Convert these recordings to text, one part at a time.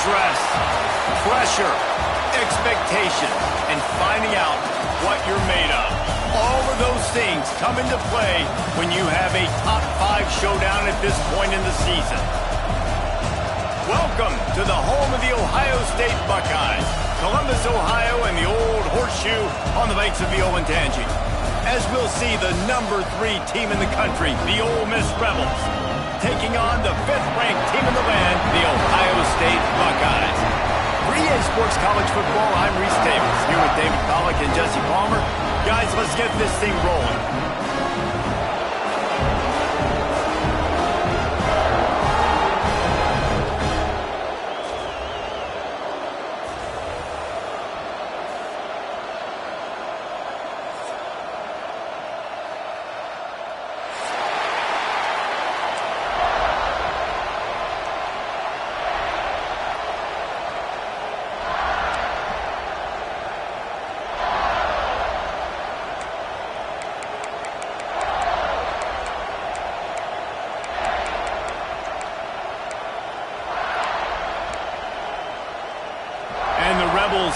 Stress, pressure, expectation, and finding out what you're made of. All of those things come into play when you have a top 5 showdown at this point in the season. Welcome to the home of the Ohio State Buckeyes, Columbus, Ohio, and the old horseshoe on the banks of the Olentangy. As we'll see the number 3 team in the country, the Ole Miss Rebels, taking on the 5th-ranked team in the land, the Ohio State Buckeyes. For EA Sports College Football, I'm Reese Davis, here with David Pollack and Jesse Palmer. Guys, let's get this thing rolling.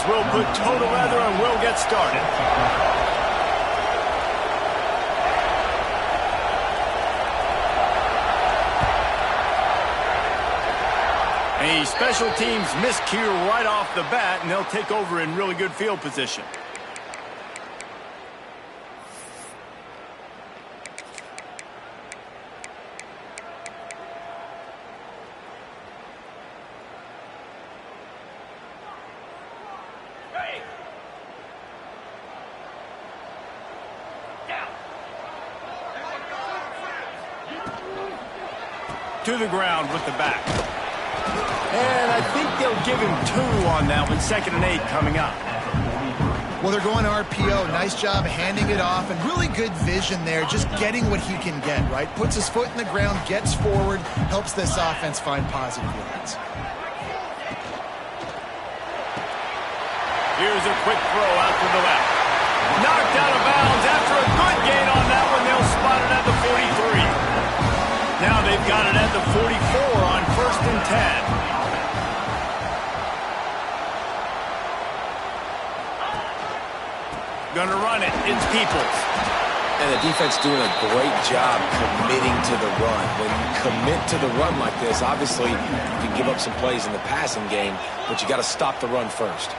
We'll put toe to leather and we'll get started. A special teams miscue right off the bat, and they'll take over in really good field position. To the ground with the back. And I think they'll give him 2 on that one. 2nd and 8 coming up. Well, they're going RPO. Nice job handing it off, and really good vision there, just getting what he can get, right? Puts his foot in the ground, gets forward, helps this offense find positive yards. Here's a quick throw out to the left. Knocked out of bounds after a good gain on that one. They'll spot it at the 43. Now they've got it at the 44 on 1st and 10. Gonna run it. It's Peoples. And the defense doing a great job committing to the run. When you commit to the run like this, obviously you can give up some plays in the passing game, but you got to stop the run first.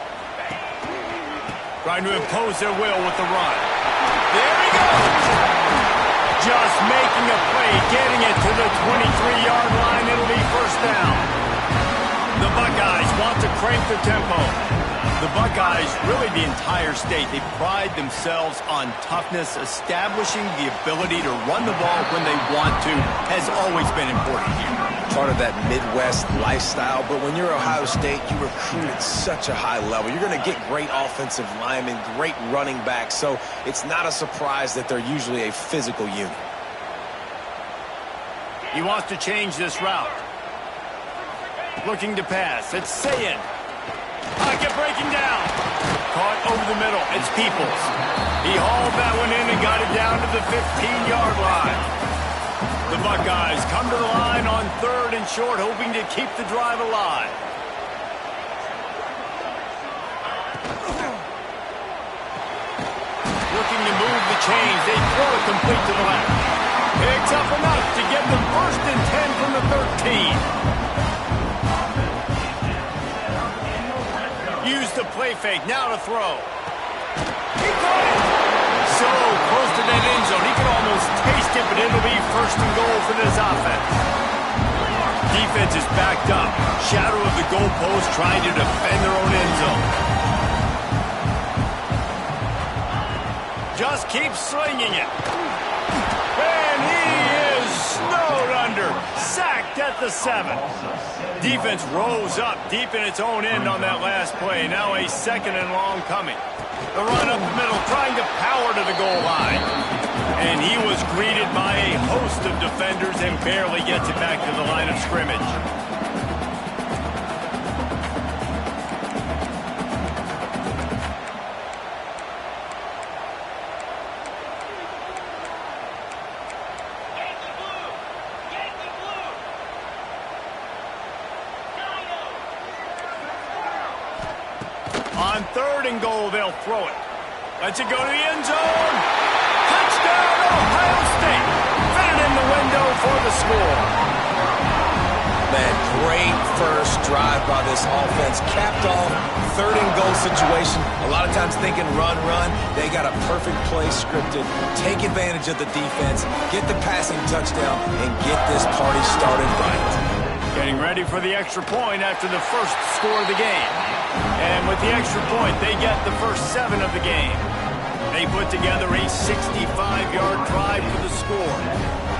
Trying to impose their will with the run. There he goes! Just making a play, getting it to the 23-yard line. It'll be 1st down. The Buckeyes want to crank the tempo. The Buckeyes, really the entire state, they pride themselves on toughness. Establishing the ability to run the ball when they want to has always been important here. Part of that Midwest lifestyle, but when you're Ohio State, you recruit at such a high level. You're going to get great offensive linemen, great running backs, so it's not a surprise that they're usually a physical unit. He wants to change this route. Looking to pass. It's Sayed. Pocket breaking down. Caught over the middle. It's Peoples. He hauled that one in and got it down to the 15-yard line. The Buckeyes come to the line on 3rd and short, hoping to keep the drive alive. Looking to move the chains. They throw it complete to the left. Picks up enough to get them 1st and 10 from the 13. Use the play fake. Now to throw. He caught it. So close to that end zone. He can almost taste it, but it'll be 1st and goal for this offense. Defense is backed up. Shadow of the goalpost trying to defend their own end zone. Just keep slinging it. And he is snowed under. Sacked at the 7. Defense rose up deep in its own end on that last play. Now a 2nd and long coming. The run up the middle, trying to power to the goal line. And he was greeted by a host of defenders and barely gets it back to the line of scrimmage. On 3rd and goal, they'll throw it. Lets it go to the end zone. Touchdown, Ohio State. Fitted in the window for the score. Man, great first drive by this offense. Capped off, 3rd and goal situation. A lot of times thinking run. They got a perfect play scripted. Take advantage of the defense, get the passing touchdown, and get this party started right. Getting ready for the extra point after the first score of the game. And with the extra point, they get the first 7 of the game. They put together a 65-yard drive for the score.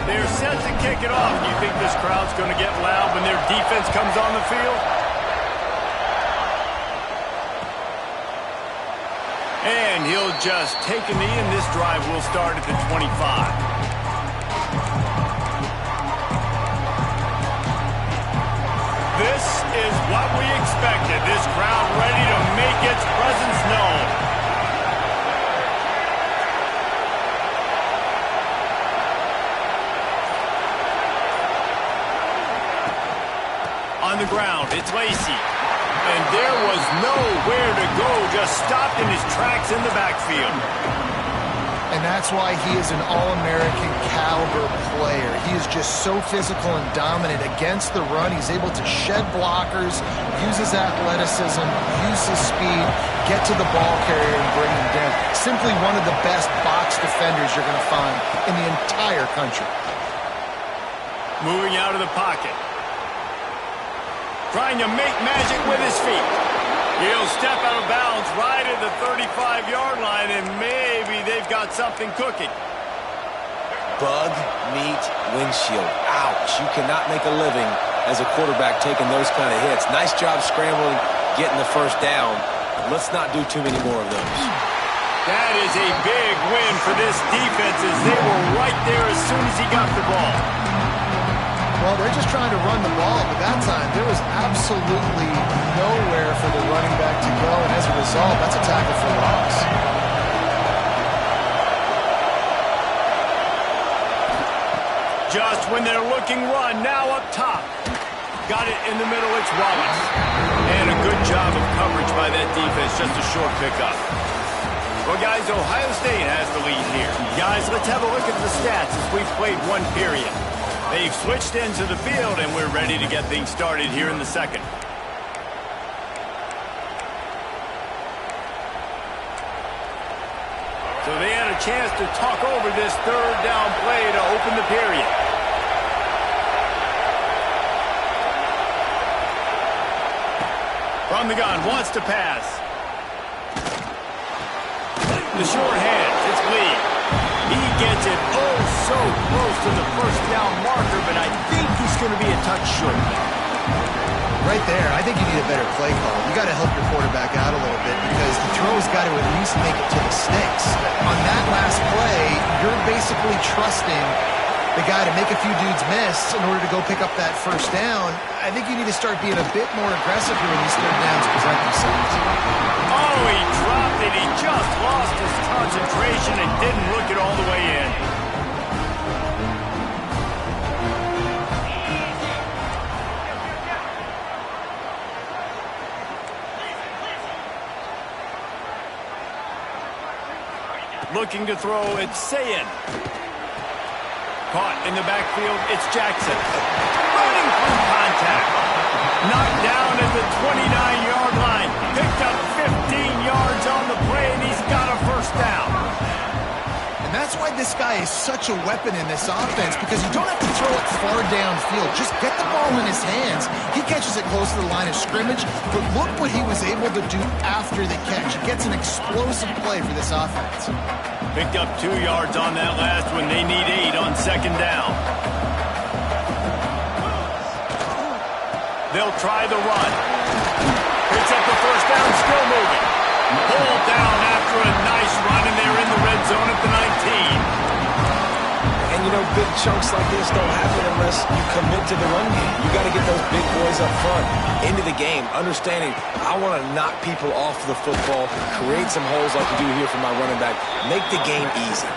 They're set to kick it off. Do you think this crowd's going to get loud when their defense comes on the field? And he'll just take a knee, and this drive will start at the 25. This is what we expected. This crowd ready to make its presence known. On the ground, it's Lacey. And there was nowhere to go, just stopped in his tracks in the backfield. And that's why he is an All-American caliber player. He is just so physical and dominant against the run. He's able to shed blockers, use his athleticism, use his speed, get to the ball carrier and bring him down. Simply one of the best box defenders you're going to find in the entire country. Moving out of the pocket. Trying to make magic with his feet. He'll step out of bounds right at the 35-yard line, and maybe they've got something cooking. Bug, meat, windshield. Ouch. You cannot make a living as a quarterback taking those kind of hits. Nice job scrambling, getting the first down. Let's not do too many more of those. That is a big win for this defense as they were right there as soon as he got the ball. Well, they're just trying to run the ball, but that time there was absolutely nowhere for the running back to go, and as a result, that's a tackle for loss. Just when they're looking run, now up top. Got it in the middle, it's Wallace. And a good job of coverage by that defense, just a short pickup. Well, guys, Ohio State has the lead here. Guys, let's have a look at the stats as we've played one period. They've switched into the field, and we're ready to get things started here in the second. So they had a chance to talk over this 3rd down play to open the period. From the gun, wants to pass. The short hand, it's Lee. He gets it so close to the first down marker, but I think he's going to be a touch short. Right there, I think you need a better play call. You got to help your quarterback out a little bit because the throw's got to at least make it to the sticks. On that last play, you're basically trusting the guy to make a few dudes miss in order to go pick up that first down. I think you need to start being a bit more aggressive here when these 3rd downs present themselves. Oh, he dropped it. He just lost his concentration and didn't look it all the way in. Looking to throw, it's Sayin. Caught in the backfield, it's Jackson. Running through contact. Knocked down at the 29-yard line. Picked up 15 yards on the play, and he's got a first down. And that's why this guy is such a weapon in this offense, because you don't have to throw it far downfield. Just get the ball in his hands. He catches it close to the line of scrimmage, but look what he was able to do after the catch. He gets an explosive play for this offense. Picked up 2 yards on that last one. They need 8 on second down. They'll try the run. Picks up the first down, still moving. Pulled down after a nice run, and they're in the red zone at the 19. And, you know, big chunks like this don't happen unless you commit to the run game. You got to get those big boys up front into the game, understanding I want to knock people off the football, create some holes like you do here for my running back, make the game easy.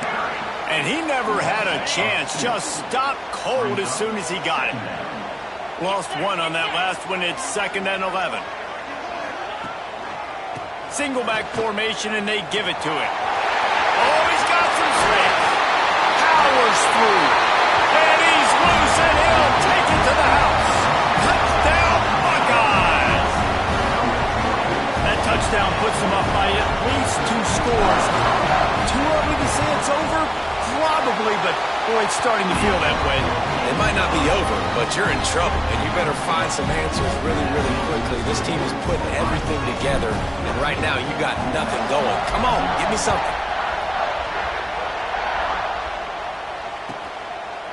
And he never had a chance, just stopped cold as soon as he got it. Lost 1 on that last one. It's 2nd and 11. Single back formation, and they give it to him. Oh, he's got some strength. Powers through. And he's loose, and he'll take it to the house. Touchdown, Buckeyes. That touchdown puts them up by at least 2 scores. Too early to say it's over? Probably, but boy, it's starting to feel that way. It might not be over, but you're in trouble, and you better find some answers really, really quickly. This team is putting everything together, and right now you got nothing going. Come on, give me something.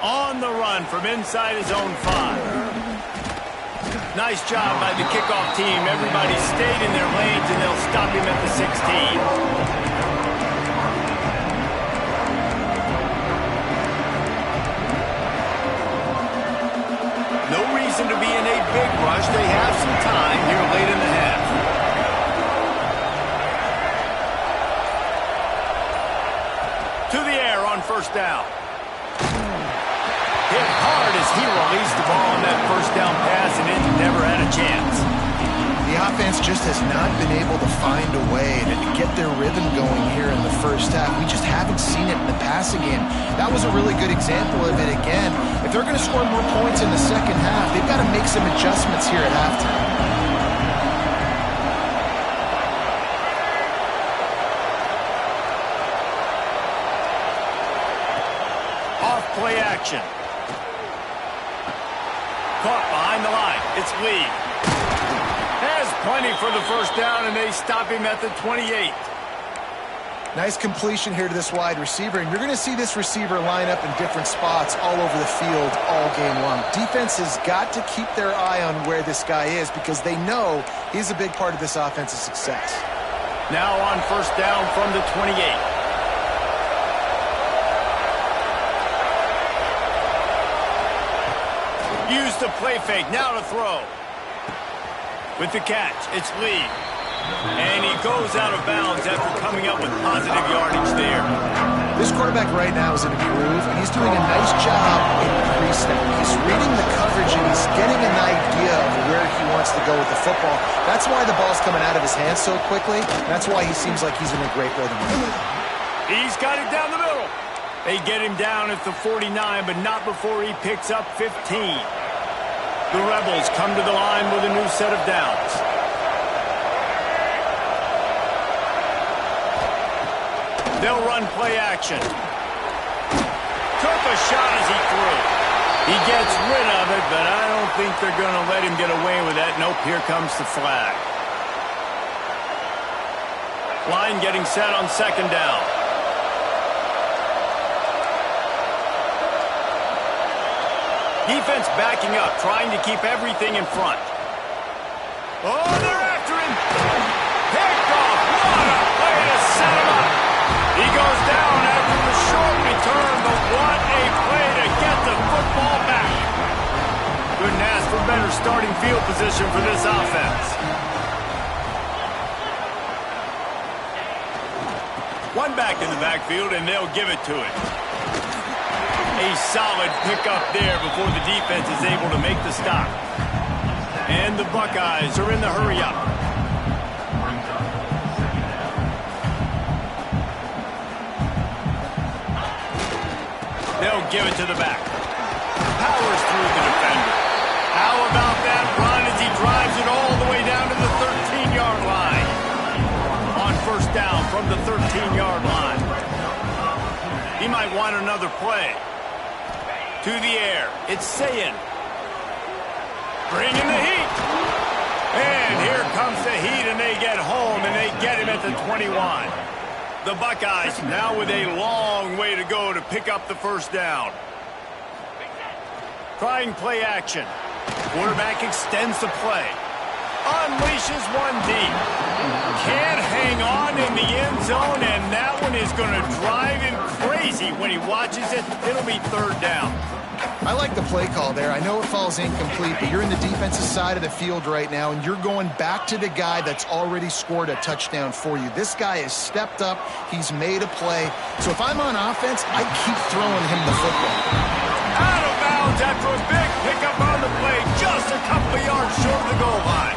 On the run from inside his own 5. Nice job by the kickoff team. Everybody stayed in their lanes, and they'll stop him at the 16. No reason to be in a big rush. They have some time here late in the half. To the air on first down. Hit hard as he released the ball on that first down pass, and it never had a chance. The offense just has not been able to find a way to get their rhythm going here in the first half. We just haven't seen it in the passing game. That was a really good example of it again. If they're going to score more points in the second half, they've got to make some adjustments here at halftime. Off play action. Caught behind the line. It's Lee. Has plenty for the first down, and they stop him at the 28. Nice completion here to this wide receiver, and you're going to see this receiver line up in different spots all over the field all game long. Defense has got to keep their eye on where this guy is because they know he's a big part of this offense's success. Now on first down from the 28. Use the play fake, now to throw. With the catch, it's Lee. And he goes out of bounds after coming up with positive yardage there. This quarterback right now is in a groove, and he's doing a nice job in pre-snap. He's reading the coverage, and he's getting an idea of where he wants to go with the football. That's why the ball's coming out of his hands so quickly. That's why he seems like he's in a great rhythm. He's got it down the middle. They get him down at the 49, but not before he picks up 15. The Rebels come to the line with a new set of downs. They'll run play action. Took a shot as he threw. He gets rid of it, but I don't think they're going to let him get away with that. Nope, here comes the flag. Line getting set on second down. Defense backing up, trying to keep everything in front. Oh, they're after him. Picked off. What a play to set him up. He goes down after the short return, but what a play to get the football back. Couldn't ask for better starting field position for this offense. One back in the backfield, and they'll give it to him. A solid pickup there before the defense is able to make the stop. And the Buckeyes are in the hurry-up. They'll give it to the back. Powers through the defender. How about that run as he drives it all the way down to the 13-yard line? On first down from the 13-yard line. He might want another play. To the air. It's Sayin. Bringing the heat. And here comes the heat, and they get home, and they get him at the 21. The Buckeyes now with a long way to go to pick up the first down. Trying play action. Quarterback extends the play. Unleashes one deep. Can't hang on in the end zone, and that one is going to drive him crazy when he watches it. It'll be third down. I like the play call there. I know it falls incomplete, but you're in the defensive side of the field right now, and you're going back to the guy that's already scored a touchdown for you. This guy has stepped up. He's made a play. So if I'm on offense, I keep throwing him the football. Out of bounds after a big pickup on the play, just a couple of yards short of the goal line.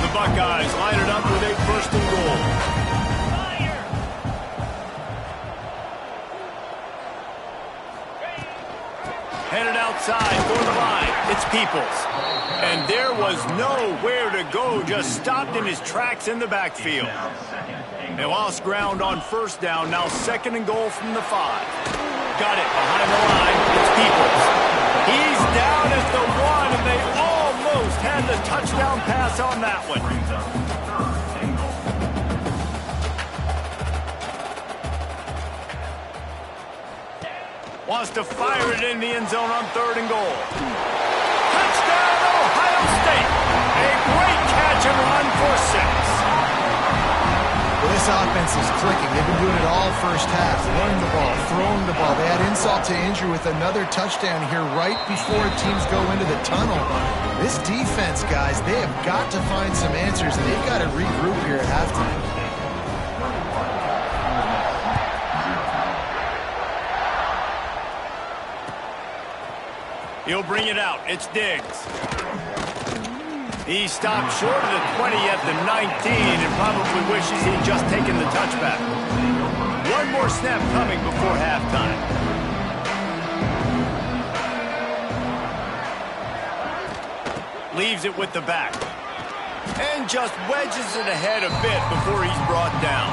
The Buckeyes line it up with a 1st and goal. Headed outside for the line. It's Peoples. And there was nowhere to go, just stopped in his tracks in the backfield. They lost ground on 1st down, now 2nd and goal from the 5. Got it behind the line. It's Peoples. He's down at the 1, and they almost had the touchdown pass on that one. Wants to fire it in the end zone on 3rd and goal. Touchdown, Ohio State. A great catch and run for 6. Well, this offense is clicking. They've been doing it all first half. Running the ball, throwing the ball. They had insult to injury with another touchdown here right before teams go into the tunnel. This defense, guys, they have got to find some answers, and they've got to regroup here at halftime. He'll bring it out. It's Diggs. He stopped short of the 20 at the 19 and probably wishes he'd just taken the touchback. One more snap coming before halftime. Leaves it with the back. And just wedges it ahead a bit before he's brought down.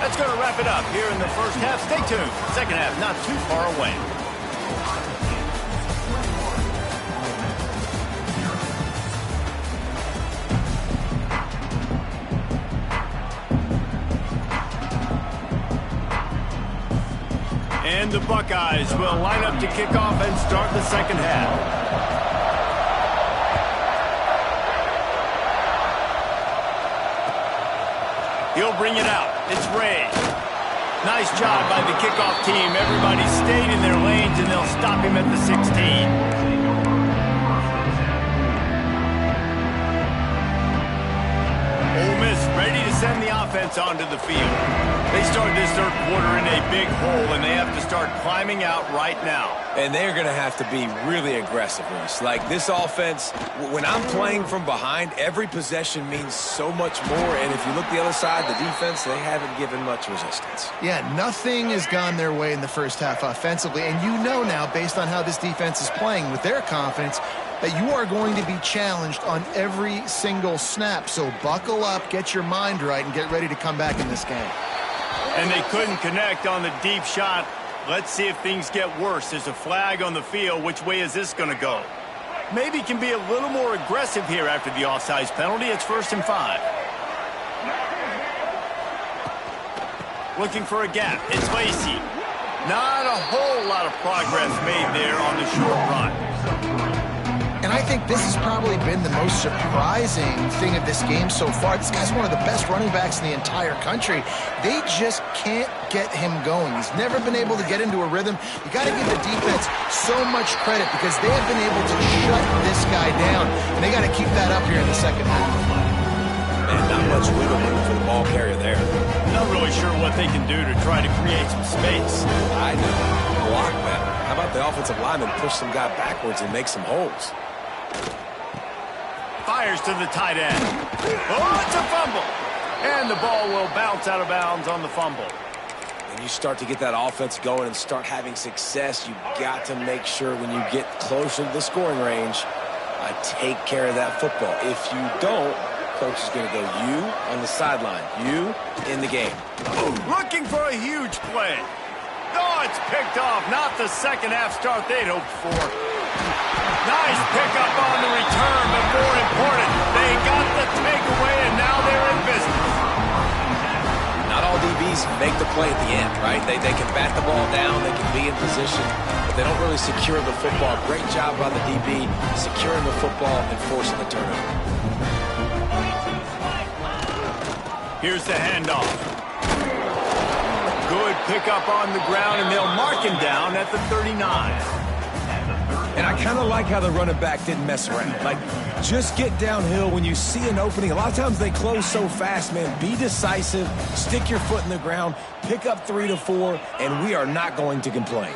That's going to wrap it up here in the first half. Stay tuned. Second half not too far away. And the Buckeyes will line up to kick off and start the second half. He'll bring it out. It's Ray. Nice job by the kickoff team. Everybody stayed in their lanes, and they'll stop him at the 16. Ole Miss ready to send the offense onto the field. They started this 3rd quarter in a big hole, and they have to start climbing out right now. And they're going to have to be really aggressive, Reese. Like this offense, when I'm playing from behind, every possession means so much more. And if you look the other side, the defense, they haven't given much resistance. Yeah, nothing has gone their way in the first half offensively. And you know now, based on how this defense is playing with their confidence, that you are going to be challenged on every single snap. So buckle up, get your mind right, and get ready to come back in this game. And they couldn't connect on the deep shot. Let's see if things get worse. There's a flag on the field. Which way is this going to go? Maybe can be a little more aggressive here after the offsides penalty. It's 1st and 5. Looking for a gap. It's Lacey. Not a whole lot of progress made there on the short run. And I think this has probably been the most surprising thing of this game so far. This guy's one of the best running backs in the entire country. They just can't get him going. He's never been able to get into a rhythm. You got to give the defense so much credit because they have been able to shut this guy down. And they got to keep that up here in the second half. Man, not much wiggle room for the ball carrier there. Not really sure what they can do to try to create some space. I do. Block better. How about the offensive lineman push some guy backwards and make some holes? Fires to the tight end. Oh, it's a fumble. And the ball will bounce out of bounds on the fumble. When you start to get that offense going and start having success, you've got to make sure when you get closer to the scoring range, take care of that football. If you don't, coach is going to go you on the sideline, you in the game. Looking for a huge play. Oh, it's picked off. Not the second half start they'd hoped for. Nice pickup on the return, but more important, they got the takeaway, and now they're in business. Not all DBs make the play at the end, right? They can bat the ball down, they can be in position, but they don't really secure the football. Great job by the DB securing the football and forcing the turnover. Here's the handoff. Good pickup on the ground, and they'll mark him down at the 39. And I kind of like how the running back didn't mess around. Like, just get downhill when you see an opening. A lot of times they close so fast, man. Be decisive, stick your foot in the ground, pick up 3 to 4, and we are not going to complain.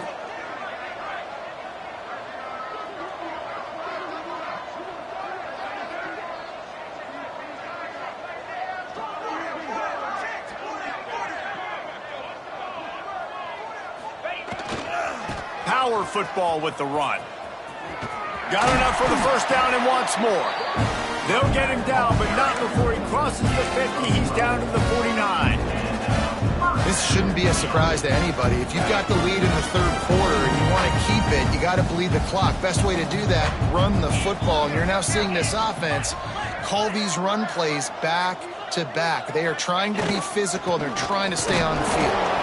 power football with the run. Got enough for the first down and wants more. They'll get him down, but not before he crosses the 50. He's down to the 49. This shouldn't be a surprise to anybody. If you've got the lead in the third quarter and you want to keep it, you got to bleed the clock. Best way to do that, run the football. And you're now seeing this offense call these run plays back to back. They are trying to be physical, and they're trying to stay on the field.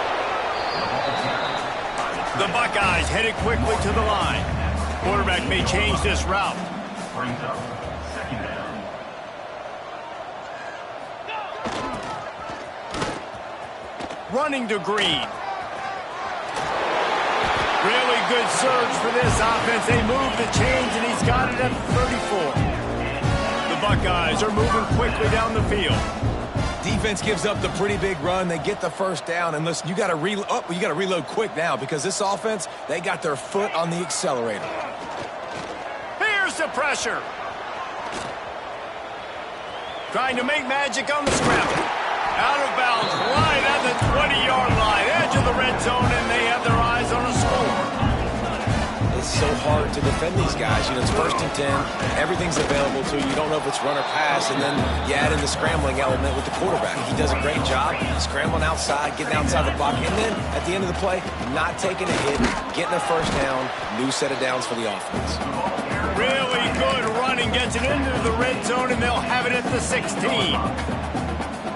The Buckeyes headed quickly to the line. Quarterback may change this route. Running to Green. Really good surge for this offense. They move the chains, and he's got it at 34. The Buckeyes are moving quickly down the field. Defense gives up the pretty big run. They get the first down. And listen, you got to reload quick now because this offense, they got their foot on the accelerator. Here's the pressure. Trying to make magic on the scramble. Out of bounds, right at the 20-yard line, edge of the red zone, and they have their eyes on a score. It's so hard to defend these guys. You know, it's 1st and 10. Everything's available to you. You don't know if it's run or pass, and then you add in the scrambling element with the quarterback. He does a great job scrambling outside, getting outside the pocket, and then at the end of the play, not taking a hit, getting a first down, new set of downs for the offense. Really good running, gets it into the red zone, and they'll have it at the 16.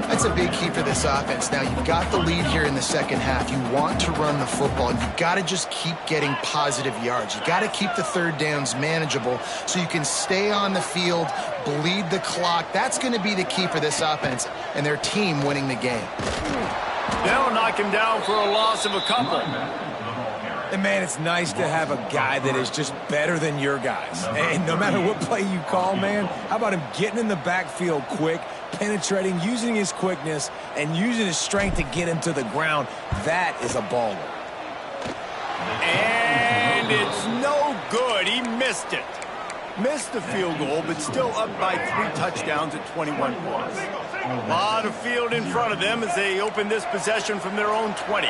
That's a big key for this offense. Now, you've got the lead here in the second half. You want to run the football. You've got to just keep getting positive yards. You've got to keep the third downs manageable so you can stay on the field, bleed the clock. That's going to be the key for this offense and their team winning the game. They'll knock him down for a loss of a couple. And, man, it's nice to have a guy that is just better than your guys. And no matter what play you call, man, how about him getting in the backfield quick, penetrating, using his quickness, and using his strength to get him to the ground? That is a baller. And it's no good. He missed it. Missed the field goal, but still up by 3 touchdowns at 21 points. A lot of field in front of them as they open this possession from their own 20.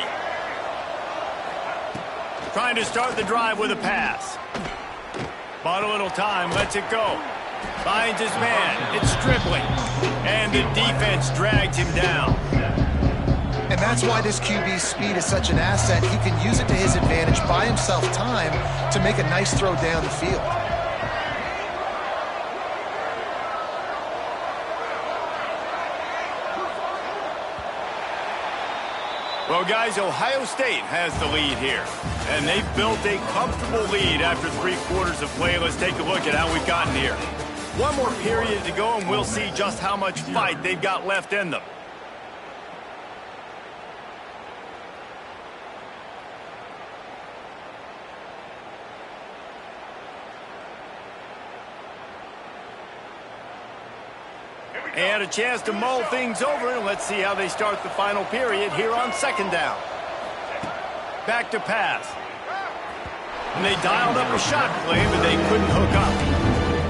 Trying to start the drive with a pass. Bought a little time, lets it go. Finds his man. It's Strictly. And the defense drags him down. And that's why this QB's speed is such an asset. He can use it to his advantage, buy himself time to make a nice throw down the field. Well, guys, Ohio State has the lead here. And they've built a comfortable lead after 3 quarters of play. Let's take a look at how we've gotten here. One more period to go, and we'll see just how much fight they've got left in them. And a chance to mull things over, and let's see how they start the final period here on 2nd down. Back to pass. And they dialed up a shot play, but they couldn't hook up.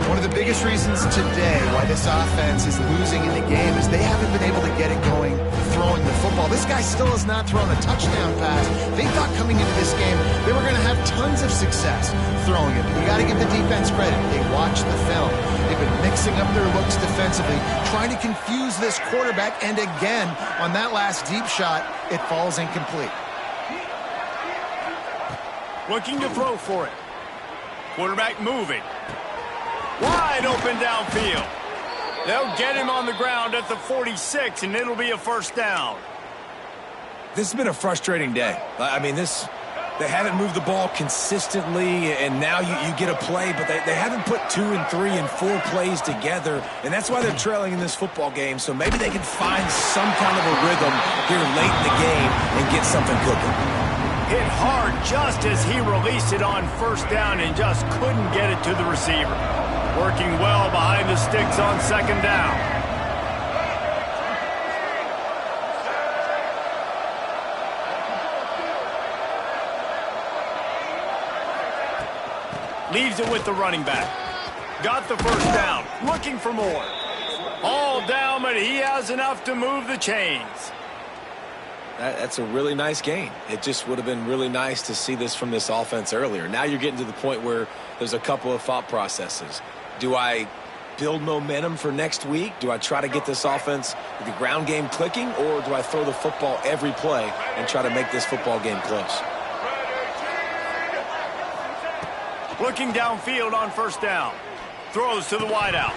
One of the biggest reasons today why this offense is losing in the game is they haven't been able to get it going throwing the football. This guy still has not thrown a touchdown pass. They thought coming into this game they were going to have tons of success throwing it. But you got to give the defense credit. They watched the film. They've been mixing up their looks defensively, trying to confuse this quarterback. And again, on that last deep shot, it falls incomplete. Looking to throw for it. Quarterback moving. Wide open downfield. They'll get him on the ground at the 46, and it'll be a first down. This has been a frustrating day. I mean, they haven't moved the ball consistently, and now you get a play, but they haven't put 2 and 3 and 4 plays together, and that's why they're trailing in this football game. So maybe they can find some kind of a rhythm here late in the game and get something cooking. Hit hard just as he released it on first down and just couldn't get it to the receiver. Working well behind the sticks on 2nd down. Leaves it with the running back. Got the first down. Looking for more. All down, but he has enough to move the chains. That's a really nice gain. It just would have been really nice to see this from this offense earlier. Now you're getting to the point where there's a couple of thought processes. Do I build momentum for next week? Do I try to get this offense, the ground game clicking, or do I throw the football every play and try to make this football game close? Looking downfield on first down. Throws to the wideout.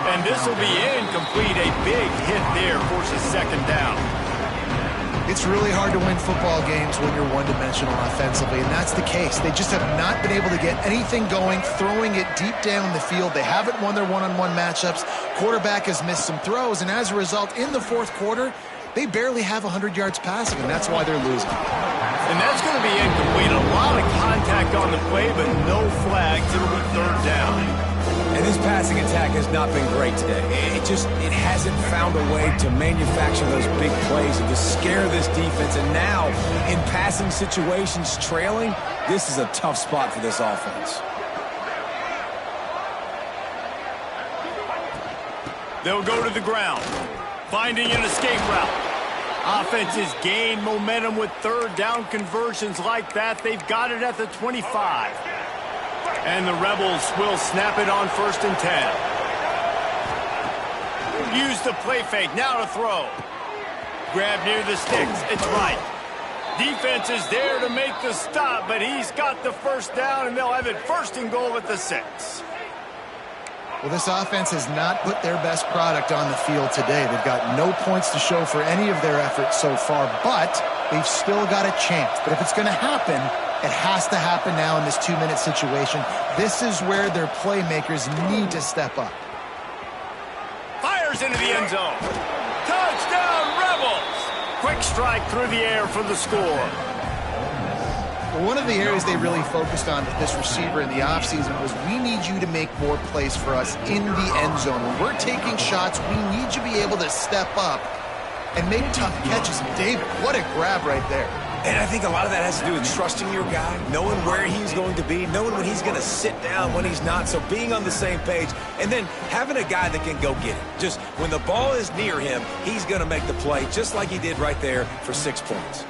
And this will be incomplete. A big hit there forces second down. It's really hard to win football games when you're one-dimensional offensively, and that's the case. They just have not been able to get anything going, throwing it deep down the field. They haven't won their one-on-one matchups. Quarterback has missed some throws, and as a result, in the fourth quarter, they barely have 100 yards passing, and that's why they're losing. And that's going to be incomplete. A lot of contact on the play, but no flags. It'll be third down. And this passing attack has not been great today. It hasn't found a way to manufacture those big plays and to scare this defense. And now, in passing situations, trailing, this is a tough spot for this offense. They'll go to the ground, finding an escape route. Offenses gain momentum with third down conversions like that. They've got it at the 25. And the Rebels will snap it on 1st and 10. Use the play fake, now to throw. Grab near the sticks, it's right. Defense is there to make the stop, but he's got the first down, and they'll have it 1st and goal at the 6. Well, this offense has not put their best product on the field today. They've got no points to show for any of their efforts so far, but they've still got a chance. But if it's going to happen, it has to happen now in this 2-minute situation. This is where their playmakers need to step up. Fires into the end zone. Touchdown, Rebels! Quick strike through the air for the score. Well, one of the areas they really focused on with this receiver in the offseason was, we need you to make more plays for us in the end zone. When we're taking shots, we need you to be able to step up and make tough catches. David, what a grab right there. And I think a lot of that has to do with trusting your guy, knowing where he's going to be, knowing when he's going to sit down, when he's not. So being on the same page, and then having a guy that can go get it. Just when the ball is near him, he's going to make the play, just like he did right there for 6 points.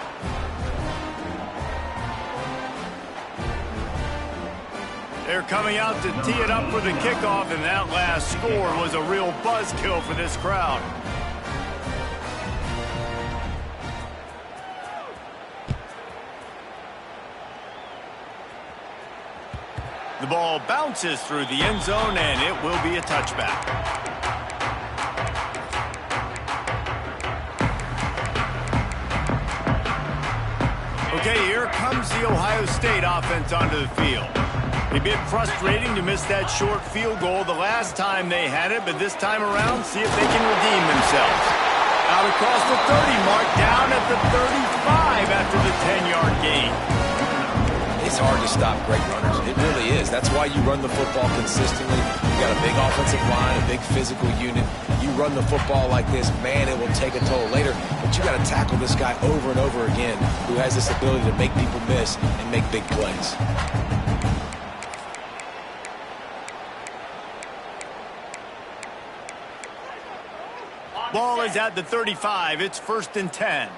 They're coming out to tee it up for the kickoff, and that last score was a real buzzkill for this crowd. The ball bounces through the end zone, and it will be a touchback. Okay, here comes the Ohio State offense onto the field. A bit frustrating to miss that short field goal the last time they had it, but this time around, see if they can redeem themselves. Out across the 30 mark, down at the 35 after the 10-yard gain. It's hard to stop great runners. It really is. That's why you run the football consistently. You got a big offensive line, a big physical unit. You run the football like this, man, it will take a toll later. But you got to tackle this guy over and over again who has this ability to make people miss and make big plays. Ball is at the 35. It's 1st and 10.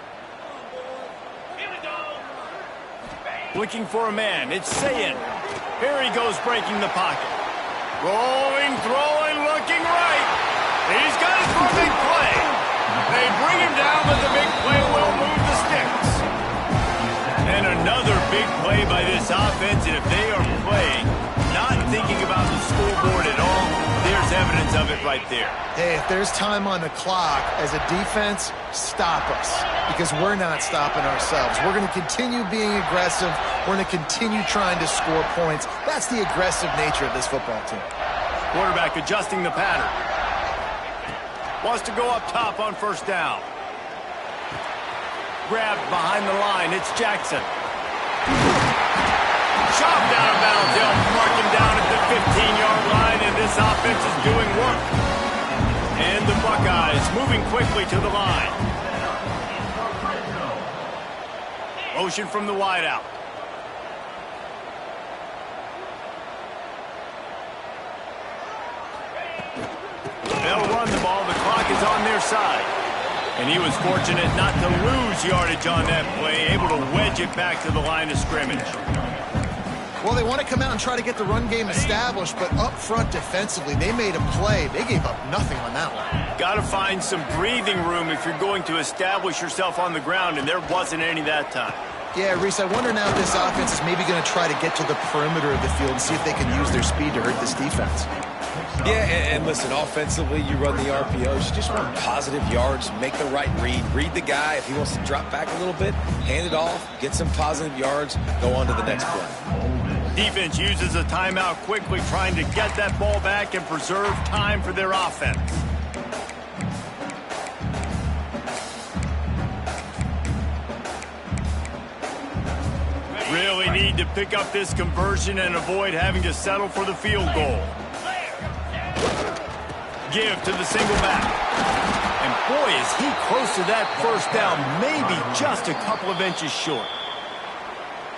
Looking for a man. It's Sayin. Here he goes, breaking the pocket. Rolling, throwing, looking right. He's got it for a big play. They bring him down, but the big play will move the sticks. And another big play by this offense, and if they are playing, not thinking about the scoreboard at all, there's evidence of it right there. Hey, if there's time on the clock, as a defense, stop us, because we're not stopping ourselves. We're going to continue being aggressive. We're going to continue trying to score points. That's the aggressive nature of this football team. Quarterback adjusting the pattern. Wants to go up top on 1st down. Grabbed behind the line. It's Jackson. Chopped out of bounds. They'll mark him down at the 15-yard line, and this offense is doing work. And the Buckeyes moving quickly to the line. Motion from the wideout. They'll run the ball. The clock is on their side. And he was fortunate not to lose yardage on that play, able to wedge it back to the line of scrimmage. Well, they want to come out and try to get the run game established, but up front defensively, they made a play. They gave up nothing on that one. Got to find some breathing room if you're going to establish yourself on the ground, and there wasn't any that time. Yeah, Reese, I wonder now if this offense is maybe going to try to get to the perimeter of the field and see if they can use their speed to hurt this defense. Yeah, and listen, offensively, you run the RPOs. You just run positive yards, make the right read the guy. If he wants to drop back a little bit, hand it off, get some positive yards, go on to the next play. Defense uses a timeout quickly, trying to get that ball back and preserve time for their offense. Really need to pick up this conversion and avoid having to settle for the field goal. Give to the single back. And boy, is he close to that first down, maybe just a couple of inches short.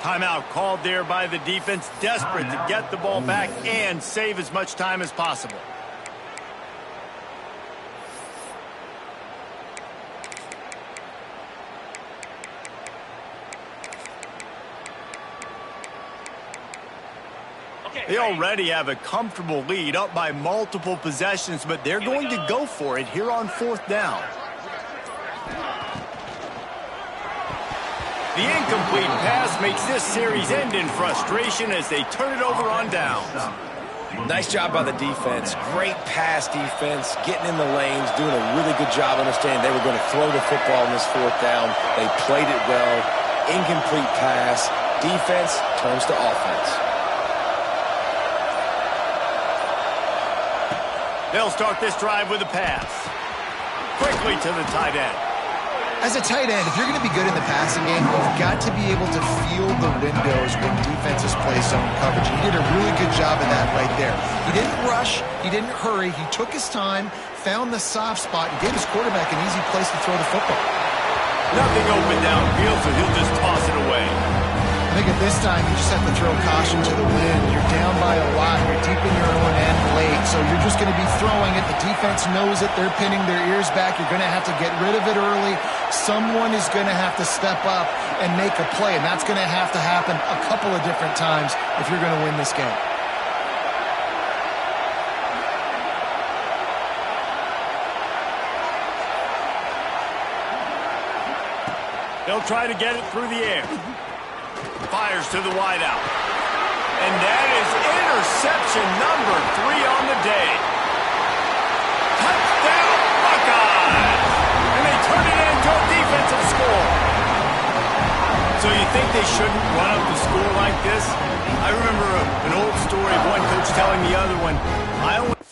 Timeout called there by the defense, desperate to get the ball back and save as much time as possible. They already have a comfortable lead, up by multiple possessions, but they're going to go for it here on fourth down. The incomplete pass makes this series end in frustration as they turn it over on downs. Nice job by the defense. Great pass defense, getting in the lanes, doing a really good job understanding they were going to throw the football in this fourth down. They played it well. Incomplete pass. Defense turns to offense. They'll start this drive with a pass. Quickly to the tight end. As a tight end, if you're going to be good in the passing game, you've got to be able to feel the windows when defenses play zone coverage. He did a really good job of that right there. He didn't rush. He didn't hurry. He took his time, found the soft spot, and gave his quarterback an easy place to throw the football. Nothing open downfield, so he'll just toss it away. I think at this time, you just have to throw caution to the wind. You're down by a lot. You're deep in your own end late, so you're just going to be throwing it. The defense knows it. They're pinning their ears back. You're going to have to get rid of it early. Someone is going to have to step up and make a play, and that's going to have to happen a couple of different times if you're going to win this game. They'll try to get it through the air. Fires to the wideout. And that is interception number 3 on the day. Touchdown Buckeyes! And they turn it into a defensive score. So you think they shouldn't run up the score like this? I remember an old story of one coach telling the other one, I only